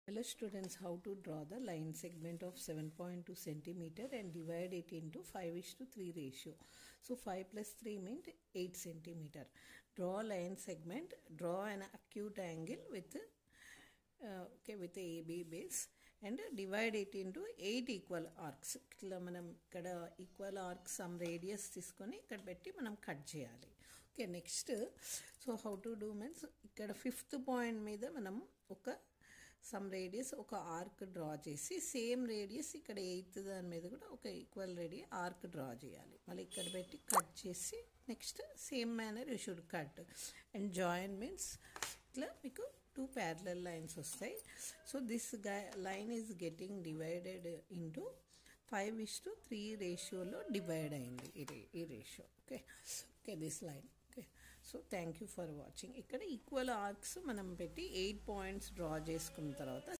Hello students, how to draw the line segment of 7.2 centimeter and divide it into 5:3 ratio. So 5 plus 3 means 8 centimeter. Draw line segment, draw an acute angle with with AB base and divide it into 8 equal arcs. ఇట్లా మనం ఇక్కడ equal arc some radius తీసుకొని ఇక్కడ పెట్టి మనం cut చేయాలి. Okay, next so how to do means ఇక్కడ 5th point మీద మనం ఒక సమ్ రేడియస్ ఒక ఆర్క్ డ్రా చేసి సేమ్ రేడియస్ ఇక్కడ 8th దాని మీద కూడా ఒక ఈక్వల్ ఆర్క్ డ్రా చేయాలి. మళ్ళీ ఇక్కడ పెట్టి కట్ చేసి next same manner you should cut and join means ఇట్లా మీకు 2 parallel lines వస్తాయి. So this line is getting divided into 5:3 రేషియోలో డివైడ్ అయింది ఈ ratio. Okay this line. So thank you for watching. ఇక్కడ ఈక్వల్ ఆర్క్స్ మనం పెట్టి 8 పాయింట్స్ డ్రా చేసుకున్న తర్వాత